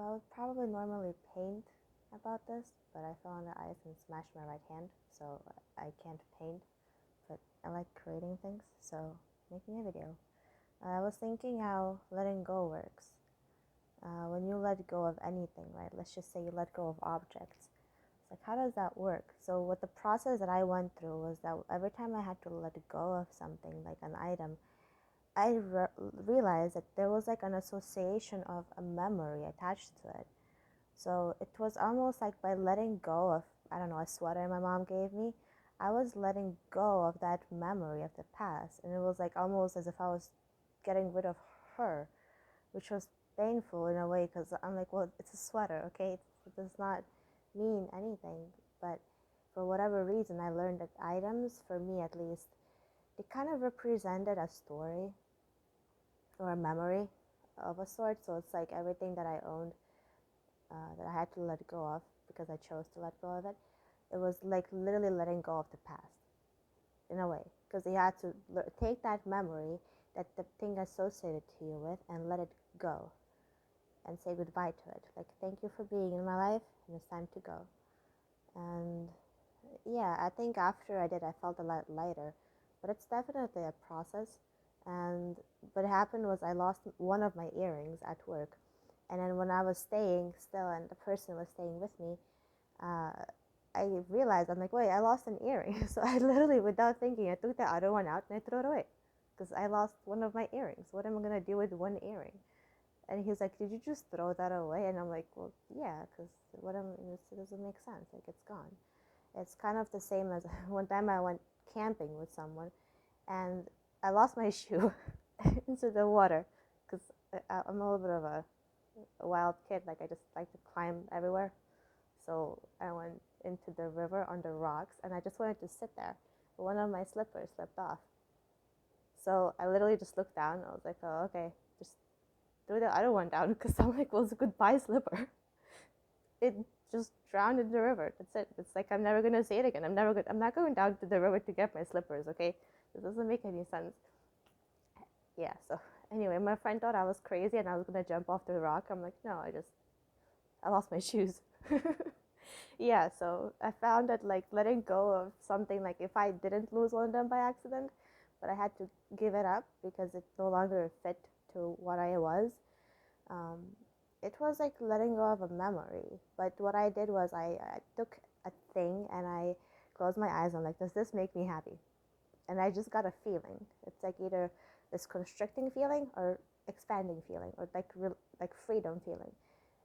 So I would probably normally paint about this, but I fell on the ice and smashed my right hand, so I can't paint. But I like creating things, so making a video. I was thinking how letting go works. When you let go of anything, right? Let's just say you let go of objects. It's like, how does that work? So, what the process that I went through was that every time I had to let go of something, like an item, I realized that there was like an association of a memory attached to it. So it was almost like by letting go of, I don't know, a sweater my mom gave me, I was letting go of that memory of the past. And it was like almost as if I was getting rid of her, which was painful in a way because I'm like, well, it's a sweater, okay? It does not mean anything. But for whatever reason, I learned that items, for me at least, they kind of represented a story or a memory of a sort. So it's like everything that I owned that I had to let go of because I chose to let go of it. It was like literally letting go of the past in a way because you had to take that memory that the thing associated to you with and let it go and say goodbye to it. Like, thank you for being in my life and it's time to go. And yeah, I think after I did, I felt a lot lighter, but it's definitely a process. And what happened was I lost one of my earrings at work. And then when I was staying still and the person was staying with me, uh, I realized, I'm like, wait, I lost an earring. So I literally, without thinking, I took the other one out and I threw it away because I lost one of my earrings. What am I going to do with one earring? And he's like, did you just throw that away? And I'm like, well, yeah, because it doesn't make sense. Like, it's gone. It's kind of the same as one time I went camping with someone and I lost my shoe into the water because I'm a little bit of a wild kid. Like, I just like to climb everywhere. So I went into the river on the rocks and I just wanted to sit there. But one of my slippers slipped off. So I literally just looked down. I was like, oh, okay, just threw the other one down because I'm like, well, it's a goodbye slipper. It just drowned in the river. That's it. It's like I'm never gonna see it again. I'm not going down to the river to get my slippers. Okay, this doesn't make any sense. Yeah. So anyway, my friend thought I was crazy and I was gonna jump off the rock. I'm like, no, I lost my shoes. Yeah. So I found that like letting go of something, like if I didn't lose one of them by accident, but I had to give it up because it no longer fit to what I was. Um, it was like letting go of a memory. But what I did was I took a thing and I closed my eyes. I'm like, does this make me happy? And I just got a feeling. It's like either this constricting feeling or expanding feeling or like freedom feeling.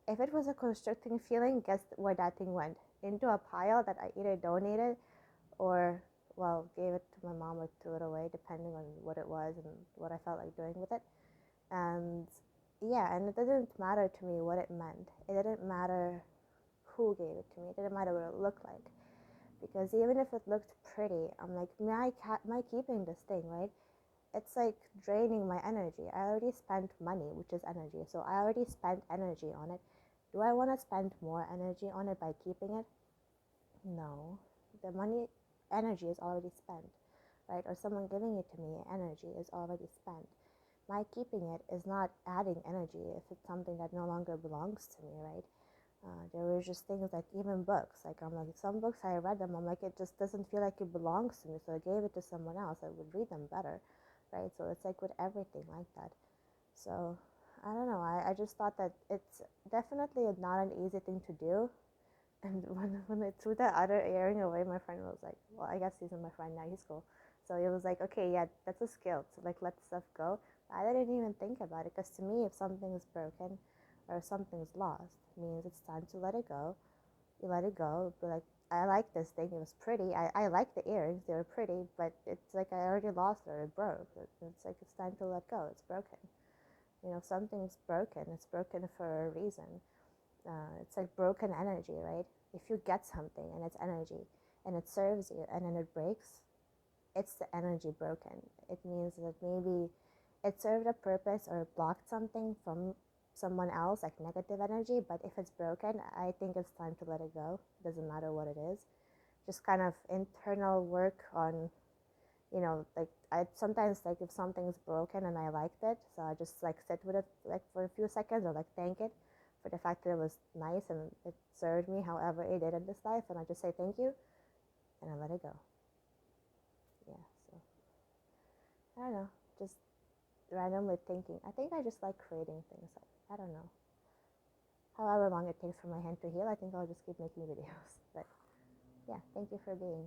If it was a constricting feeling, guess where that thing went? Into a pile that I either donated or, well, gave it to my mom or threw it away, depending on what it was and what I felt like doing with it. And yeah, and it didn't matter to me what it meant. It didn't matter who gave it to me. It didn't matter what it looked like. Because even if it looked pretty, I'm like, am I keeping this thing, right? It's like draining my energy. I already spent money, which is energy. So I already spent energy on it. Do I want to spend more energy on it by keeping it? No. The money, energy is already spent, right? Or someone giving it to me, energy is already spent. My keeping it is not adding energy if it's something that no longer belongs to me, right? There were just things like even books. Like I'm like some books I read them. I'm like it just doesn't feel like it belongs to me. So I gave it to someone else that would read them better, right? So it's like with everything like that. So I don't know. I just thought that it's definitely not an easy thing to do. And when I threw that other earring away, my friend was like, well, I guess he's my friend now. He's cool. So he was like, okay, yeah, that's a skill to like let stuff go. I didn't even think about it because to me, if something is broken or something's lost, it means it's time to let it go. You let it go. Be like, I like this thing. It was pretty. I like the earrings. They were pretty, but it's like I already lost it. It broke. It's like it's time to let go. It's broken. You know, something's broken. It's broken for a reason. It's like broken energy, right? If you get something and it's energy and it serves you and then it breaks, it's the energy broken. It means that maybe it served a purpose or blocked something from someone else, like negative energy. But if it's broken, I think it's time to let it go. It doesn't matter what it is. Just kind of internal work on, like I sometimes like if something's broken and I liked it, so I just like sit with it like for a few seconds or like thank it for the fact that it was nice and it served me however it did in this life, and I just say thank you and I let it go. Yeah, so I don't know, just randomly thinking. I think I just like creating things. I don't know. However long it takes for my hand to heal, I think I'll just keep making videos. But yeah, thank you for being